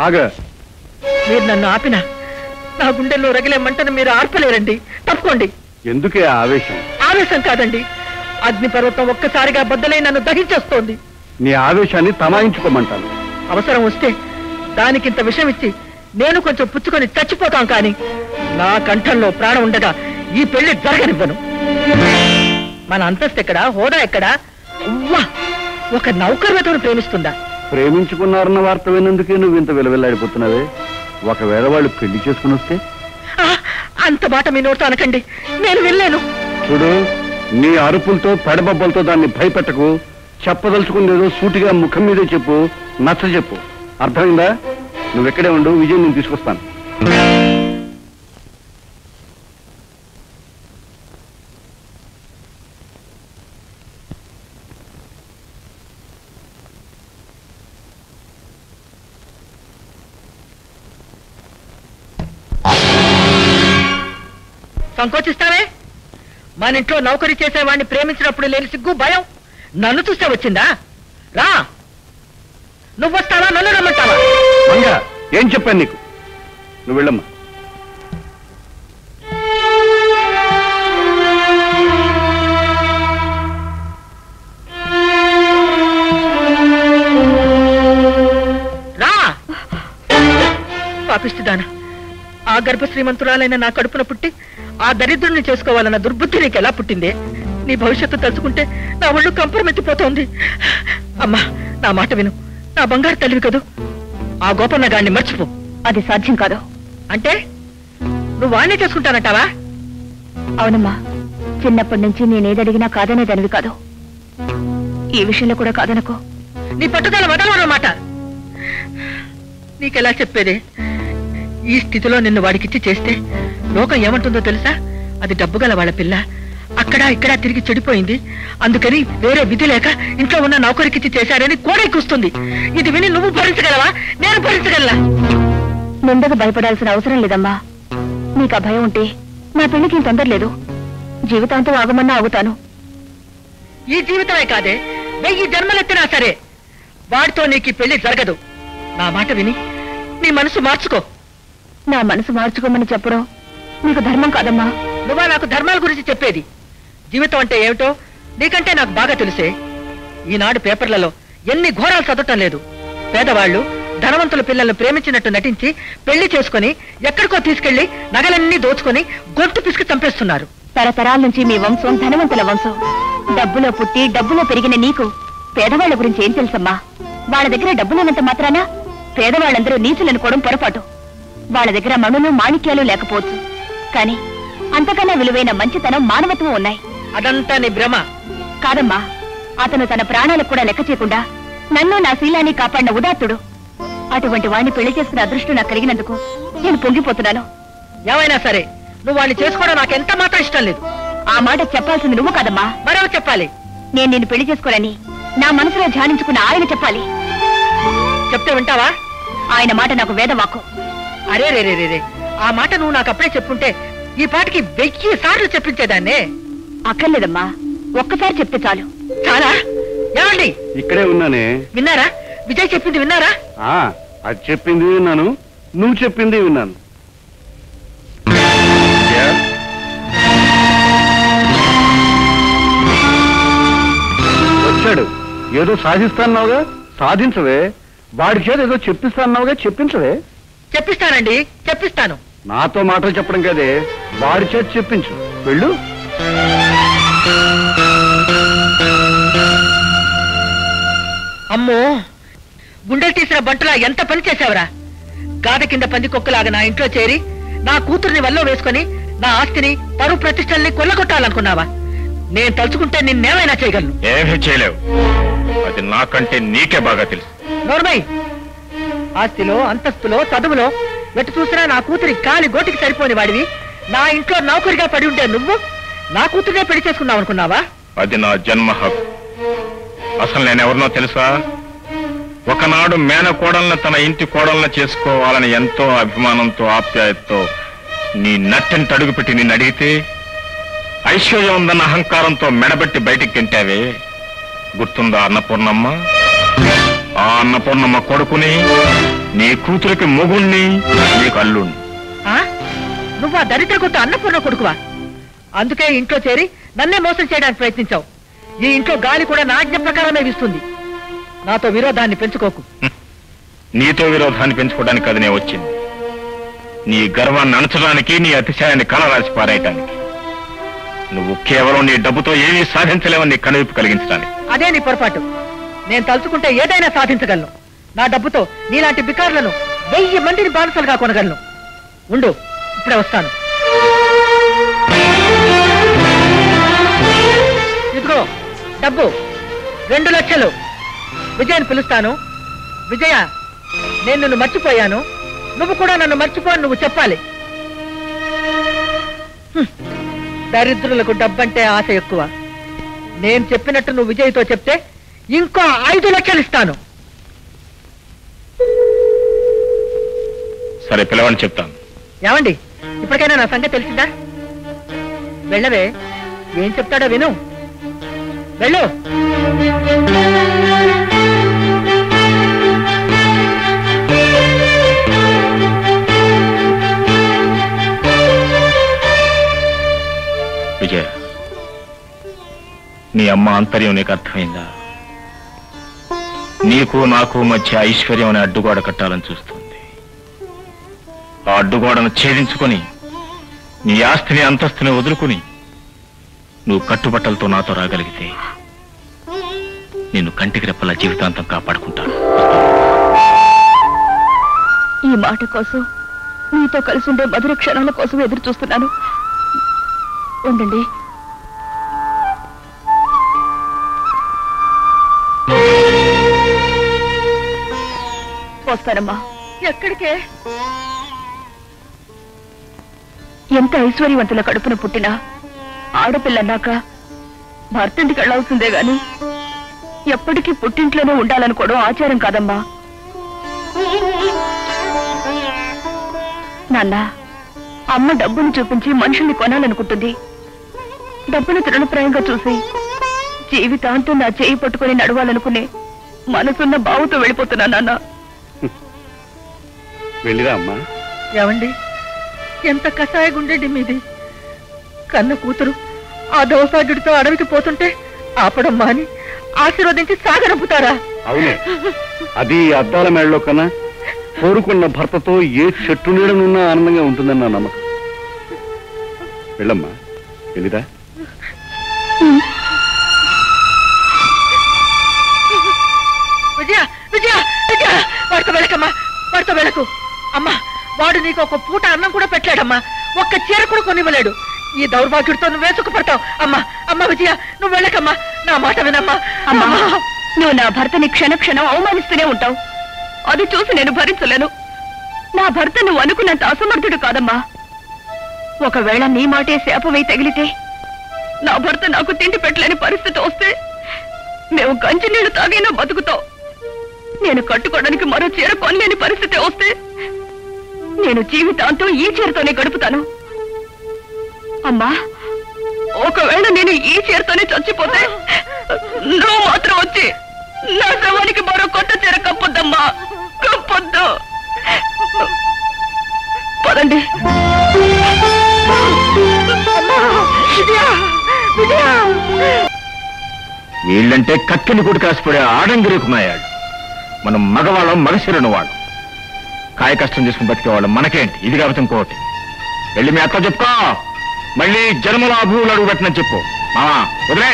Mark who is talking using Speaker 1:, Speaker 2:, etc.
Speaker 1: ఆగా.
Speaker 2: మీరు నన్ను ఆపినా నా గుండెల్లో రగిలే మంటను మీరు ఆర్పలేరండి. తప్పుకోండి.
Speaker 1: ఎందుకే ఆవేశం?
Speaker 2: ఆవేశం కాదండి, అగ్నిపర్వతం ఒక్కసారిగా బద్దలై నన్ను దహించేస్తోంది.
Speaker 1: నీ ఆవేశాన్ని తమాయించుకోమంటాను.
Speaker 2: అవసరం వస్తే దానికింత విషం ఇచ్చి నేను కొంచెం పుచ్చుకొని చచ్చిపోతాం, కానీ నా కంఠంలో ప్రాణం ఉండగా ఈ పెళ్లి జరగనివ్వను. మన అంతస్తు ఎక్కడా, హోదా ఎక్కడా? ఉవ్వా, ఒక నౌకర్వతను ప్రేమిస్తుందా?
Speaker 1: ప్రేమించుకున్నారన్న వార్త విన్నందుకే నువ్వు ఇంత విలవిల్లాడిపోతున్నావే. ఒకవేళ వాళ్ళు పెళ్లి చేసుకుని వస్తే?
Speaker 2: అంత మాట మీ నోటితో అనకండి, నేను వెళ్ళాను.
Speaker 1: చూడు, నీ అరుపులతో పెడబొబ్బలతో దాన్ని భయపెట్టకు. చెప్పదలుచుకునేదో సూటిగా ముఖం మీదే చెప్పు, నచ్చ చెప్పు. అర్థమైందా? నువ్వు ఎక్కడే ఉండు, విజయం నేను తీసుకొస్తాను.
Speaker 2: సంకోచిస్తావే? మన ఇంట్లో నౌకరీ చేసేవాడిని ప్రేమించినప్పుడు లేని సిగ్గు భయం నన్ను చూస్తే వచ్చిందా? రా, నువ్వు వస్తావా, నన్ను రమ్మంటావా?
Speaker 1: మంగ, ఏం చెప్పాను నీకు? నువ్వు వెళ్ళమ్మా.
Speaker 2: రా పాపిస్తుదానా, ఆ గర్భ శ్రీమంతురాలైన నా కడుపున పుట్టి ఆ దరిద్రుణ్ణి చేసుకోవాలన్న దుర్బుద్ధి నీకు ఎలా పుట్టిందే? నీ భవిష్యత్తు తలుచుకుంటే నా ఒళ్ళు కంపరమెత్తిపోతోంది. అమ్మా, నా మాట విను, నా బంగారు తల్లివి కదూ. ఆ గోపన్న గాడిని మర్చిపో.
Speaker 3: అది సాధ్యం కాదు.
Speaker 2: అంటే నువ్వు వాణ్ణే చేసుకుంటానంటావా?
Speaker 3: అవునమ్మా, చిన్నప్పటి నుంచి నేనేదడిగినా కాదనేదానివి కాదు. ఈ విషయంలో కూడా కాదనుకో.
Speaker 2: నీ పట్టుదల వదలవన్నమాట. నీకెలా చెప్పేదే? ఈ స్థితిలో నిన్ను వాడికిచ్చి చేస్తే లోకం ఏమంటుందో తెలుసా? అది డబ్బు గల వాళ్ళ పిల్ల, అక్కడ ఇక్కడ తిరిగి చెడిపోయింది, అందుకని వేరే విధి లేక ఇంట్లో ఉన్న నౌకరికిచ్చి చేశారని కోడెక్కుస్తుంది. ఇది విని నువ్వు భరించగలవా? నేను భరించగలనా?
Speaker 3: నిందకు భయపడాల్సిన అవసరం లేదమ్మా. నీకు ఆ భయం ఉంటే నా పెళ్లికి తొందర లేదు. జీవితాంతం ఆగమన్నా ఆగుతాను.
Speaker 2: ఈ జీవితమే కాదే, 1000 జన్మలెత్తినా సరే వాడితో నీకు పెళ్లి జరగదు. నా మాట విని నీ మనసు మార్చుకో.
Speaker 3: నా మనసు మార్చుకోమని చెప్పడం నీకు ధర్మం కాదమ్మా.
Speaker 2: నువ్వా నాకు ధర్మాల గురించి చెప్పేది? జీవితం అంటే ఏమిటో నీకంటే నాకు బాగా తెలుసే. ఈనాడు పేపర్లలో ఎన్ని ఘోరాలు చదవటం లేదు. పేదవాళ్లు ధనవంతుల పిల్లలను ప్రేమించినట్టు నటించి పెళ్లి చేసుకుని ఎక్కడికో తీసుకెళ్లి నగలన్నీ దోచుకుని గొంతు పిసికి చంపేస్తున్నారు.
Speaker 3: తరతరాల నుంచి మీ వంశం ధనవంతుల వంశం. డబ్బులో పుట్టి డబ్బులో పెరిగిన నీకు పేదవాళ్ల గురించి ఏం తెలుసమ్మా? వాళ్ళ దగ్గర డబ్బులున్నంత మాత్రాన పేదవాళ్ళందరూ నీచులనుకోవడం పొరపాటు. వాళ్ళ దగ్గర మణులు మాణిక్యాలు లేకపోవచ్చు, కానీ అంతకన్నా విలువైన మంచితనం, మానవత్వం ఉన్నాయి.
Speaker 2: అదంతా నీ భ్రమ.
Speaker 3: కాదమ్మా, అతను తన ప్రాణాలకు కూడా లెక్క చేయకుండా నన్ను నా శీలాన్ని కాపాడిన ఉదాత్తుడు. అటువంటి వాడిని పెళ్లి చేసుకునే అదృష్టం నాకు కలిగినందుకు నేను పొంగిపోతున్నాను.
Speaker 2: ఏమైనా సరే నువ్వు వాడిని చేసుకోవడం నాకు ఎంత మాత్రం ఇష్టం లేదు.
Speaker 3: ఆ మాట చెప్పాల్సింది నువ్వు కాదమ్మా,
Speaker 2: మరో చెప్పాలి.
Speaker 3: నేను నిన్ను పెళ్లి చేసుకోనని నా మనసులో ధ్యానించుకున్న ఆయన చెప్పాలి.
Speaker 2: చెప్తే వింటావా?
Speaker 3: ఆయన మాట నాకు వేదవాక్కు.
Speaker 2: అరే రే రే రే, ఆ మాట నువ్వు నాకు అప్పుడే చెప్పుంటే ఈ పాటికి 1000 సార్లు చెప్పించేదాన్నే.
Speaker 3: అక్కర్లేదమ్మా, ఒక్కసారి చెప్తే చాలు.
Speaker 2: చాలా. ఏమండి,
Speaker 1: ఇక్కడే ఉన్నానే.
Speaker 2: విన్నారా? విజయ్ చెప్పింది విన్నారా?
Speaker 1: అది చెప్పింది విన్నాను, నువ్వు చెప్పింది విన్నాను. వచ్చాడు. ఏదో సాధిస్తాన్నావుగా, సాధించవే. వాడి చేత ఏదో చెప్పిస్తాన్నావుగా, చెప్పించవే.
Speaker 2: చెప్పిస్తానండి, చెప్పిస్తాను.
Speaker 1: నాతో మాటలు చెప్పడం కదే, వాడి చేత చెప్పించు. వెళ్ళు.
Speaker 2: అమ్మో, గుండెలు తీసిన బంటులా ఎంత పని చేశావురా? గాద కింద పంది కుక్కలాగా నా ఇంట్లో చేరి నా కూతుర్ని వల్ల వేసుకుని నా ఆస్తిని, పరువు ప్రతిష్టల్ని కొల్లగొట్టాలనుకున్నావా? నేను తలుచుకుంటే నిన్నేమైనా చేయగలను.
Speaker 4: ఏమీ చేయలేవు, అది నాకంటే నీకే బాగా తెలుసు.
Speaker 2: నోర్మై, ఆస్తిలో, అంతస్తులో, చదువులో ఎటు చూసినా నా కూతురి కాలి గోటికి సరిపోని వాడివి నా ఇంట్లో నౌకరిగా పడి ఉంటే నువ్వు నా కూతురునే పెళ్లి చేసుకున్నావు అనుకున్నావా?
Speaker 4: అది నా జన్మ హక్కు. అసలు నేనెవరినో తెలుసా? ఒకనాడు మేనకోడలను తన ఇంటి కోడలను చేసుకోవాలని ఎంతో అభిమానంతో, ఆప్యాయతతో నీ నట్టని తడుగుపెట్టి నిన్ను అడిగితే ఐశ్వర్యం ఉందన్న అహంకారంతో మెడబెట్టి బయటికి గెంటావే. గుర్తుందా అన్నపూర్ణమ్మ? ఆ అన్నపూర్ణమ్మ కొడుకుని, నీ కూతురికి మొగుణ్ణి, నీకు అల్లుణ్ణి.
Speaker 2: నువ్వు ఆ దరిద్ర కొట్టు అన్నపూర్ణ కొడుకువా? అందుకే ఇంట్లో చేరి నన్నే మోసం చేయడానికి ప్రయత్నించావు. ఈ ఇంట్లో గాలి కూడా నా ఆజ్ఞ ప్రకారమే వీస్తుంది. నాతో విరోధాన్ని పెంచుకోకు.
Speaker 4: నీతో విరోధాన్ని పెంచుకోవడానికి అది నే వచ్చింది. నీ గర్వాన్ని అణచడానికి, నీ అతిశయాన్ని కలరాసి పారేయటానికి. నువ్వు కేవలం నీ డబ్బుతో ఏమీ సాధించలేవని నీ కనువిప్పు కలిగించడానికి.
Speaker 2: అదే నీ పొరపాటు. నేను తలుచుకుంటే ఏదైనా సాధించగలను. నా డబ్బుతో నీలాంటి బికారులను 1000 మందిని బానిసలుగా కొనగలను. ఉండు, ఇప్పుడే వస్తాను. ఇదిగో డబ్బు 2 లక్షలు. విజయని పిలుస్తాను. విజయ, నేను నిన్ను మర్చిపోయాను, నువ్వు కూడా నన్ను మర్చిపోని నువ్వు చెప్పాలి. దరిద్రులకు డబ్బంటే ఆశ ఎక్కువ. నేను చెప్పినట్టు నువ్వు విజయ్తో చెప్తే ఇంకో 5 లక్షలు ఇస్తాను.
Speaker 4: సరే, పిలవని చెప్తాను.
Speaker 2: ఏమండి, ఇప్పటికైనా నా సంగతి తెలిసిందా? వెళ్ళవే, ఏం చెప్తాడో విను. వెళ్ళు.
Speaker 4: విజయ, నీ అమ్మ అంతర్యం నీకు అర్థమైందా? నీకు నాకు మధ్య ఐశ్వర్యం అనే అడ్డుగోడ కట్టాలని చూస్తుంది. ఆ అడ్డుగోడను ఛేదించుకొని నీ ఆస్తిని అంతస్తుని వదులుకుని నువ్వు కట్టుబట్టలతో నాతో రాగలిగితే నిన్ను కంటికి రెప్పలా జీవితాంతం కాపాడుకుంటాను.
Speaker 3: ఈ మాట కోసం, నీతో కలిసి ఉండే మధుర క్షణాల కోసం ఎదురు చూస్తున్నాను. ఉండండి. వస్తానమ్మా.
Speaker 2: ఎక్కడికే?
Speaker 3: ఎంత ఐశ్వర్యవంతుల కడుపున పుట్టినా ఆడపిల్లన్నాక భర్తంటికి వెళ్ళాల్సిందే గాని ఎప్పటికీ పుట్టింట్లోనే ఉండాలనుకోవడం ఆచారం కాదమ్మా. నాన్న, అమ్మ డబ్బును చూపించి మనుషుల్ని కొనాలనుకుంటుంది. డబ్బును తృణప్రాయంగా చూసి జీవితాంతం నా చేయి పట్టుకుని నడవాలనుకునే మనసున్న బావుతో వెళ్ళిపోతున్నా నాన్న.
Speaker 1: వెళ్ళిరా అమ్మా.
Speaker 2: ఏమండి, ఎంత కషాయ గుండెండి మీది. కన్న కూతురు ఆ దోసాగిడితో అడవికి పోతుంటే ఆపడం మాని ఆశీర్వదించి సాగరంపుతారా?
Speaker 1: అవును, అది అద్దాల మేడలో కన్నా కోరుకున్న భర్తతో ఏ చెట్టు నీడనున్నా ఆనందంగా ఉంటుందని నా నమ్మకం. వెళ్ళమ్మా, వెళ్ళిరా.
Speaker 2: విజయ, విజయ, విజయ, వాడితో వెళ్ళకమ్మా, వాడితో వెళ్ళకు. అమ్మా, వాడు నీకు ఒక పూట అన్నం కూడా పెట్టలేడమ్మా, ఒక్క చీర కూడా కొనివ్వలేడు. ఈ దౌర్భాగ్యుడితో నువ్వే సుఖపడతావు. అమ్మా, అమ్మ విజయ, నువ్వు వెళ్ళకమ్మా, నా మాట వినమ్మా.
Speaker 3: అమ్మా, నువ్వు నా భర్తని క్షణక్షణం అవమానిస్తూనే ఉంటావు. అది చూసి నేను భరించలేను. నా భర్త నువ్వు అనుకున్నంత అసమర్థుడు కాదమ్మా. ఒకవేళ నీ మాటే శాపమై తగిలితే, నా భర్త నాకు తిండి పెట్టలేని పరిస్థితి వస్తే మేము గంజి నీళ్లు తాగైనా బతుకుతావు. నేను కట్టుకోవడానికి మరో చీర కొనలేని పరిస్థితి వస్తే నేను జీవితాంతం ఈ చీరతోనే గడుపుతాను. అమ్మా, ఒకవేళ నేను ఈ చీరతోనే చచ్చిపోతే నువ్వు మాత్రం వచ్చి నా శవానికి మరో కొత్త చీర కప్పొద్దమ్మా, కప్పొద్దు. పదండి.
Speaker 4: వీళ్ళంటే కక్కిని కొట్టి కాసిపడే ఆడంగిరికున్నాయాడు. మనం మగవాళ్ళం, మగశిరను వాళ్ళు. కాయ కష్టం చేసుకుని బతికేవాళ్ళం మనకేంటి? ఇది కాబట్టి ఇంకోటి. వెళ్ళి మీ అత్త చెప్పుకో, మళ్ళీ జన్మలో అభూలు అడుగు పెట్టినని చెప్పు. మావా, వదిలే.